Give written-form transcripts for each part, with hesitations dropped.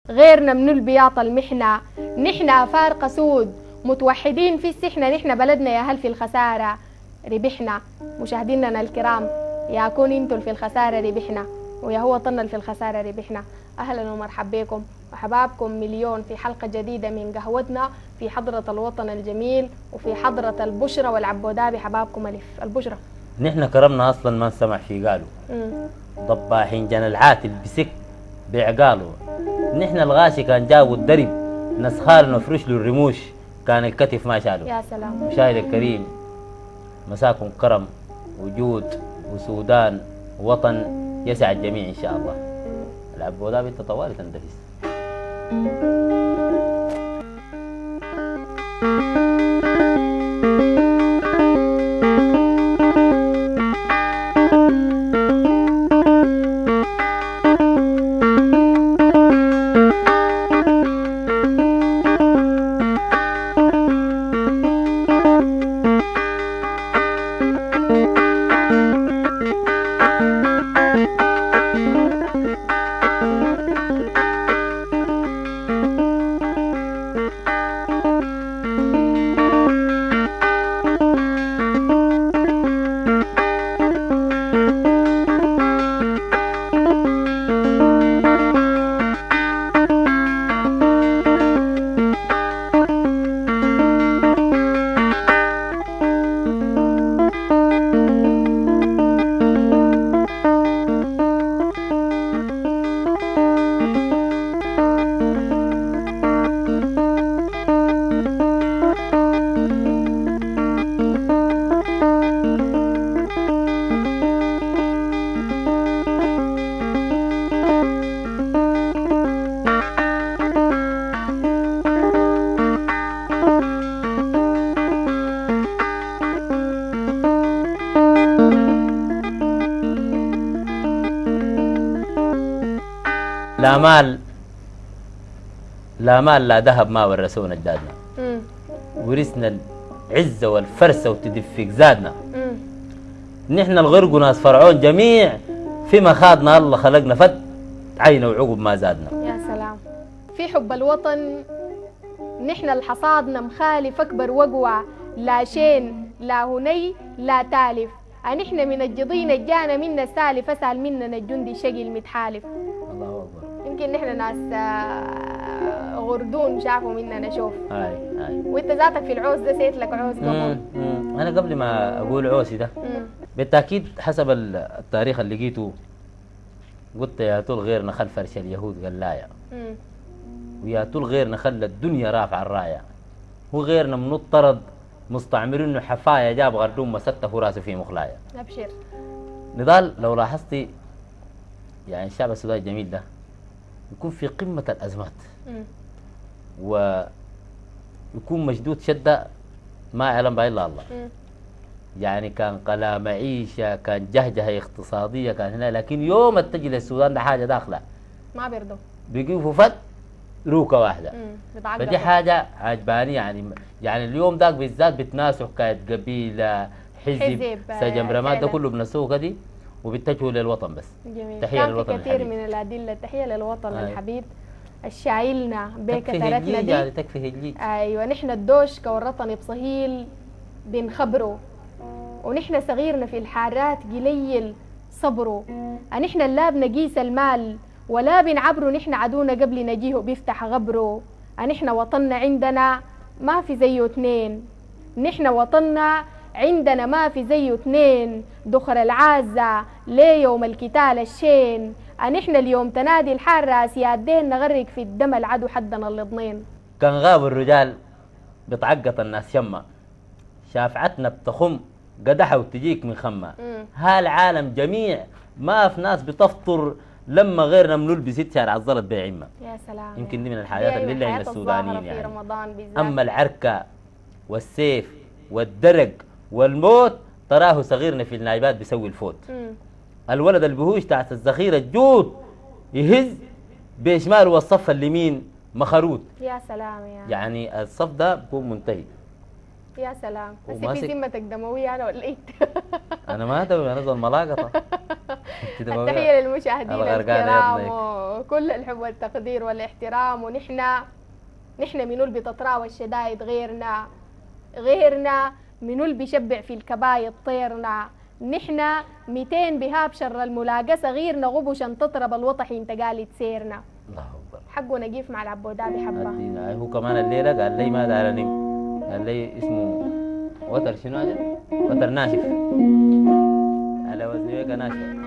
غيرنا من البياط المحنة، نحن أفارقة سود متوحدين في السحنة، نحن بلدنا يا هل في الخسارة ربحنا. مشاهديننا الكرام، يا كون انتوا في الخسارة ربحنا، ويا هو وطننا في الخسارة ربحنا. أهلا ومرحبا بكم وحبابكم مليون في حلقة جديدة من قهوتنا في حضرة الوطن الجميل وفي حضرة البشرة والعبودة بحبابكم البشرة. نحن كرمنا اصلا ما نسمع في قالوا ضباحين جن العاتل بسك بعقاله. نحن الغاشي كان جابوا الدرب نسخال نفرش له الرموش كان الكتف ما شاله. يا سلام. مشاهد الكريم، مساكم كرم وجود وسودان وطن يسع الجميع ان شاء الله. العبودة بالتطوال تندفس. لا مال لا مال لا ذهب ما ورثونا اجدادنا. ورثنا العزه والفرسه وتدفق زادنا. نحن الغرق وناس فرعون جميع في مخاضنا الله خلقنا فت عينا وعقب ما زادنا. يا سلام. في حب الوطن نحن الحصادنا مخالف اكبر وقوى، لا شين لا هني لا تالف. نحن من الجضين الجانا منا السالف، اسال مننا الجندي شقي المتحالف. الله اكبر. يمكن نحن ناس غردون شافوا مننا شوف. هاي وانت ذاتك في العوز ده سيت لك عوز قبل. انا قبل ما اقول عوسي ده بالتاكيد حسب التاريخ اللي لقيته قلت يا طول غيرنا خل فرش اليهود قلايا، ويا طول غيرنا خلى الدنيا رافعه الرايه، وغيرنا منطرد مستعمرين حفايا جاب غردون مسته راسه في مخلايا. ابشر. نضال لو لاحظتي يعني الشعب السوداني الجميل ده يكون في قمة الأزمات ويكون مشدود شدة ما يعلم بها إلا الله. يعني كان قلا معيشة، كان جهجهة اقتصادية، كان هنا، لكن يوم تجي للسودان ده حاجة داخلة ما بيرضوا بيقفوا فت روكة واحدة. فدي حاجة عجباني يعني اليوم داك بالذات بتناسوا حكاية قبيلة حزب سجن رماد ده كله بنسوه كدي وبيتجهوا للوطن بس. جميل. تحية للوطن الحبيب. كثير من الأدلة. تحية للوطن الحبيب الشايلنا بكثرتنا دي. يعني تكفي هجيج. أيوة. نحن الدوش كورطني بصهيل بنخبره، ونحن صغيرنا في الحارات قليل صبره. نحن لا بنقيس المال ولا بنعبره، نحن عدونا قبل نجيه بيفتح غبره. نحن وطننا عندنا ما في زيه اتنين، نحن وطننا عندنا ما في زيه اتنين. دخر العازة ليه يوم القتال الشين. نحن اليوم تنادي الحراس يا الدين نغرق في الدم العدو حدنا الاثنين. كان غاب الرجال بتعقط الناس يما، شافعتنا بتخم قدحة وتجيك من خمة. هالعالم جميع ما في ناس بتفطر لما غيرنا منلبس شارع الزلط بيعمة. يا سلام. يمكن دي من الحاجات اللي لنا السودانيين يعني. رمضان بالذات. أما العركة والسيف والدرق والموت تراه صغيرنا في النايبات بيسوي الفوت. الولد البهوش تحت الذخيرة الجود يهز بشماله والصف اليمين مخروط. يا سلام. يعني الصف ده بيكون منتهي. يا سلام. بس في ذمتك دموية أنا ولا إيه؟ أنا ما دموي، أنا زول ملاقطة. التحية للمشاهدين الغرقانة الكرام يضنك. وكل الحب والتقدير والاحترام. نحن منو اللي بتطراوى الشدايد غيرنا منو اللي بيشبع في الكبايد طيرنا. نحن 200 بهاب شر الملاقسة غيرنا غبشا تطرب الوطح انت قالت سيرنا. الله اكبر. حقه نجيف مع العبودة بحبة. هو كمان الليله قال لي ما دار انام، قال لي اسمه وتر شنو هذا؟ وتر ناشف على وزن هيك ناشف.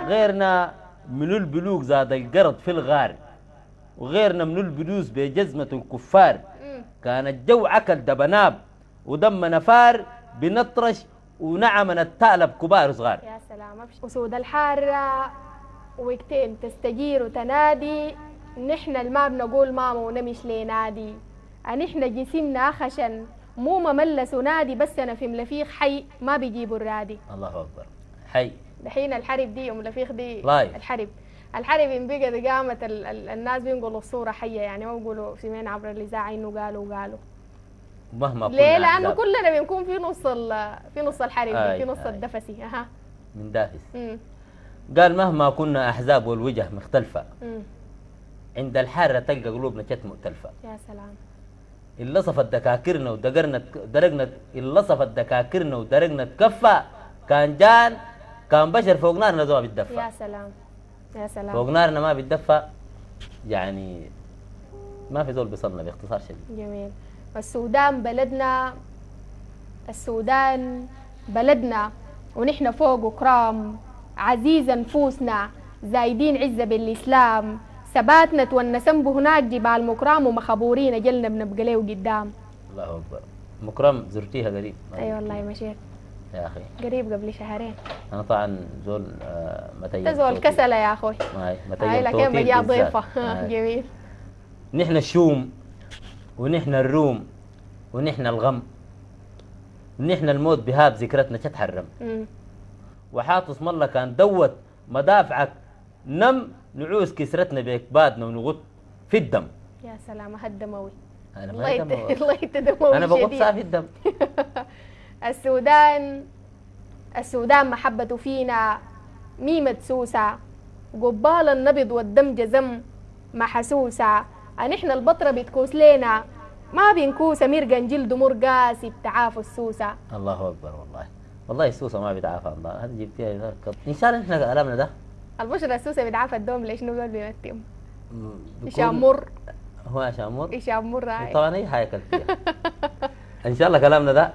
غيرنا من البلوغ زاد القرض في الغار، وغيرنا من البلوز بجزمة الكفار. كان الجو عكل دبناب ودم نفار بنطرش ونعمنا التالب كبار وصغار. يا سلام. أسود الحارة وقتين تستجير وتنادي، نحن الما بنقول ماما ونمش لي نادي. نحن جسمنا خشن مو مملس ونادي، بس أنا في ملفيخ حي ما بيجيبوا الرادي. الله أكبر. حي دحين الحرب دي وملفيخ دي لايف. الحرب إن بقى قامت الناس بينقلوا الصورة حية، يعني ما بيقولوا سمعنا عبر الإذاعة إنه قالوا مهما كنا ليه؟ لأنه أحزاب. كلنا بنكون في نص الحرب آي في نص آي. الدفسي. أها من دافس. قال مهما كنا أحزاب والوجه مختلفة، عند الحارة تلقى قلوبنا شت مؤتلفة. يا سلام. اللي صفت دكاكرنا ودرقنا اللي صفت دكاكرنا ودرقنا تكفى، كان بشر فوق نارنا زوا بيتدفى. يا سلام يا سلام. فوق نارنا ما بيتدفى، يعني ما في زول بيصلنا باختصار شديد. جميل. السودان بلدنا ونحن فوق كرام، عزيزة نفوسنا زايدين عزة بالإسلام، ثباتنا تونسن به هناك جبال مكرام، ومخبورين أجلنا بنبقى له قدام. الله أكبر. مكرم زرتيها قريب؟ أي والله مشيت يا أخي قريب قبل شهرين. أنا طبعا زول متيم تزول كسلة يا أخوي. متيم لكن بجي ضيفة. بالذات. جميل. نحن الشوم ونحن الروم ونحن الغم، ونحن الموت بهاب ذكرتنا تتحرم. وحاط اسم الله كان دوت مدافعك نم نعوز كسرتنا بإكبادنا ونغط في الدم. يا سلام. هالدموي. أنا ما دموي. الله يتدموي. أنا بغط صافي الدم. السودان محبته فينا ميمة سوسة، قبال النبض والدم جزم محسوسة. نحن البطرة بتكوس لينا ما بنكوس مرقن جلد مرقاسي بتعافوا السوسة. الله أكبر. والله السوسة ما بتعافى الله. هذا جبتيها إن شاء الله. نحن كلامنا ده البشرة السوسة بتعافى الدوم. ليش نقول بيمتم يشامر؟ هو شامر يشامر. طبعا أي حاجة كلتيها. إن شاء الله كلامنا ده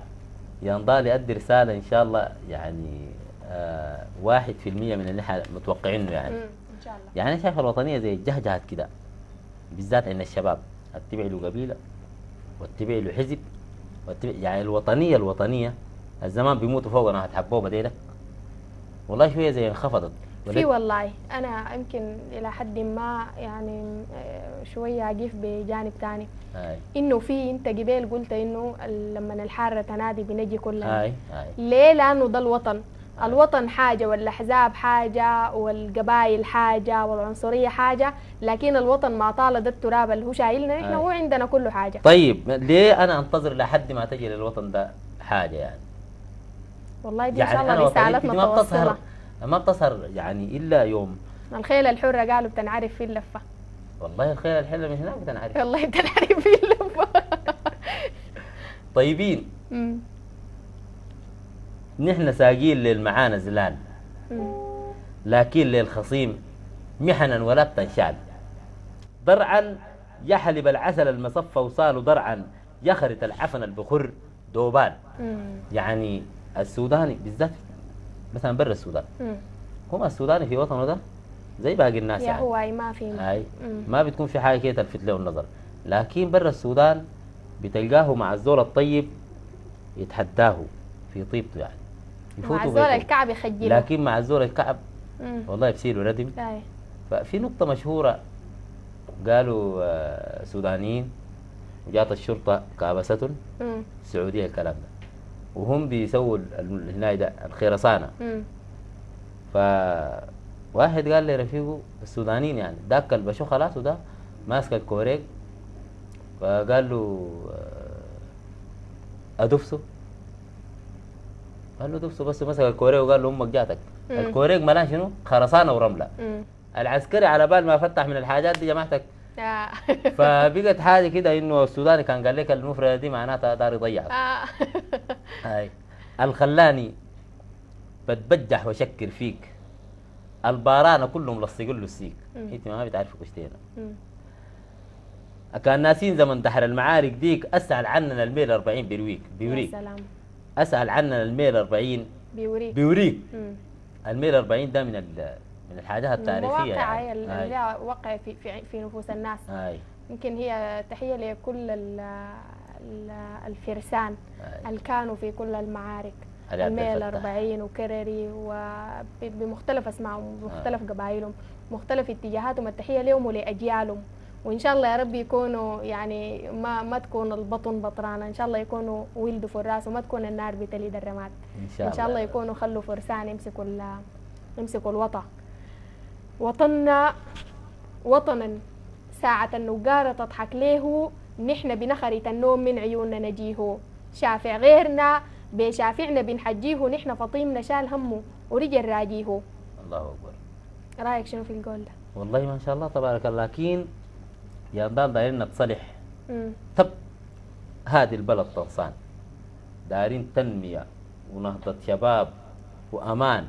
ينضال يؤدي رسالة إن شاء الله، يعني 1% من اللي احنا متوقعينه يعني. إن شاء الله. يعني أنا شايف الوطنية زي جهجهت كده، بالذات عند الشباب. اتبع له قبيلة واتبع له حزب يعني الوطنية الزمان بيموتوا فوقنا هتحبوه بديلك. والله شوية زي انخفضت، في والله أنا يمكن إلى حد ما يعني شوية أقف بجانب تاني. إنه في أنت قبل قلت إنه لما الحارة تنادي بنجي كلنا. ليه؟ لأنه ده الوطن. الوطن حاجة والأحزاب حاجة والقبائل حاجة والعنصرية حاجة، لكن الوطن ما طال ده التراب اللي هو شايلنا إحنا هو عندنا كله حاجة. طيب ليه أنا أنتظر لحد ما تجي للوطن ده حاجة يعني؟ والله دي إن شاء الله رسالتنا توصلها. ما بتظهر يعني إلا يوم الخيل الحرة قالوا بتنعرف في اللفة. والله الخيل الحرة مش هناك بتنعرف. والله بتنعرف في اللفة. طيبين. نحن ساقين للمعاني زلال، لكن للخصيم محنا ولا بتنشال. ضرعا يحلب العسل المصفى وصال ضرعا يخرط العفن البخر دوبان. يعني السوداني بالذات مثلا برا السودان هم السوداني في وطنه ده زي باقي الناس يعني هو ما في ما بتكون في حاجه كده تلفت له النظر، لكن برا السودان بتلقاه مع الزول الطيب يتحداه في طيبته يعني مع الزول الكعب يخجله، لكن مع الزول الكعب والله يبسيله ندم. ففي نقطه مشهوره قالوا سودانيين وجات الشرطه كابستهم السعوديه الكلام ده وهم بيسووا هنا ده الخرسانه. فواحد قال لي رفيقه السودانيين يعني داك البشو خلاص وده ماسك الكوريك، فقال له ادفسه، قال له دفسه بس مسك الكوريك وقال له امك جاتك. الكوريك ملان شنو؟ خرسانه ورمله. العسكري على بال ما فتح من الحاجات دي جماعتك فبقت حاجه كده انه السوداني كان قال لك المفردة دي معناتها دار يضيعك. هاي الخلاني بتبجح وشكر فيك البارانه كلهم لصقوا له السيك. انت ما بتعرفوا كشتينا كان ناسين زمن دحر المعارك ديك. اسال عننا الميل 40 بيوريك اسال عننا الميل 40 بيوريك. الميل 40 ده من الحاجات التاريخيه يعني اللي وقع في نفوس الناس. يمكن هي تحيه لكل الفرسان اللي كانوا في كل المعارك، الميل 40 وكرري وبمختلف اسمائهم ومختلف قبائلهم مختلف اتجاهاتهم. التحيه لهم ولأجيالهم، وإن شاء الله يا رب يكونوا يعني ما تكون البطن بطرانة، إن شاء الله يكونوا ولدوا في الراس وما تكون النار بتليد الرماد. إن شاء الله يكونوا خلوا فرسان يمسكوا الوطن. وطننا وطنا ساعة النقارة تضحك له، نحن بنخرة النوم من عيوننا نجيه، شافع غيرنا بشافعنا بنحجيه، نحن فطيمنا شال همه ورجل راجيه. الله أكبر. رأيك شنو في القول ده؟ والله ما شاء الله تبارك الله. لكن يا ضال دايرين نتصلح. طب هذه البلد طنصان دايرين تنمية ونهضة شباب وأمان،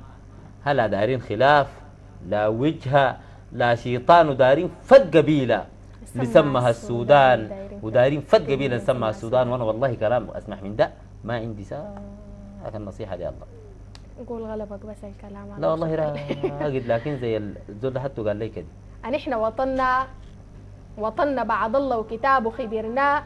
هلا دايرين خلاف لا وجهة لا شيطان، ودايرين فد قبيلة نسمها السودان ودايرين فد قبيلة نسمها السودان. وانا والله كلام اسمح من ده ما عندي ساعة النصيحة دي الله قول غلبك بس الكلام. لا والله راقد لكن زي الزول حتى قال لي كده نحن وطننا بعد الله وكتابه خبرنا،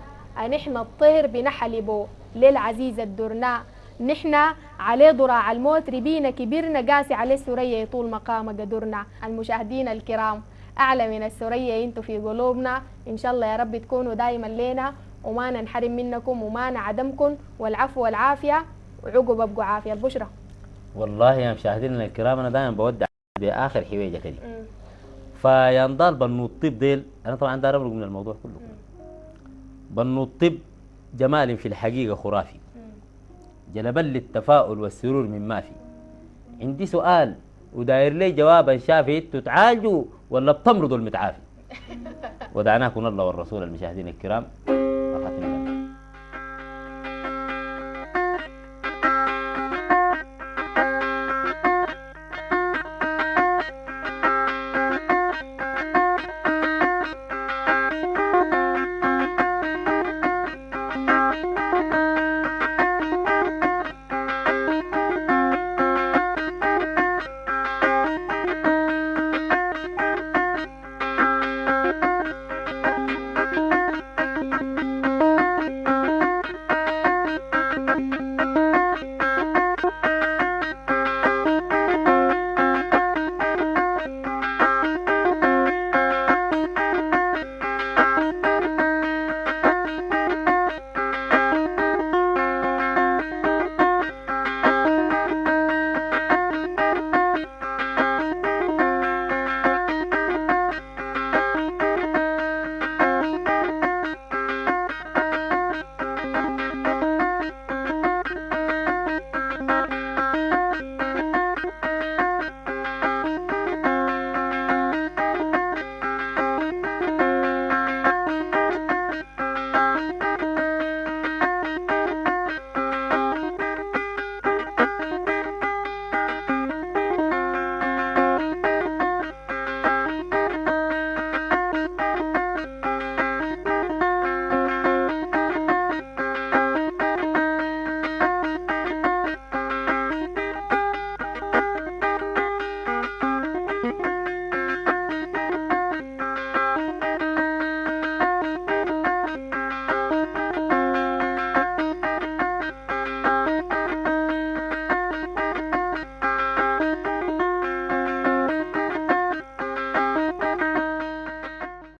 نحن الطير بنحلبه للعزيز الدرنا، نحن عليه ضراع الموت ربينا كبرنا، قاسي عليه السرية يطول مقام قدرنا. المشاهدين الكرام أعلى من السرية انتوا في قلوبنا، إن شاء الله يا رب تكونوا دايما لنا وما ننحرم منكم وما نعدمكم، والعفو والعافية وعقب ابقوا عافية. البشرة والله يا مشاهدينا الكرام أنا دائما بودع بآخر حويجة كده. فيا نضال بنو الطب ديل أنا طبعا داير أمرق من الموضوع كله. بنو الطب جمال في الحقيقة خرافي، جلب لي التفاؤل والسرور مما في. عندي سؤال وداير لي جوابا شافي، انتوا تعالجوا ولا بتمرضوا المتعافي؟ ودعناكم الله والرسول المشاهدين الكرام.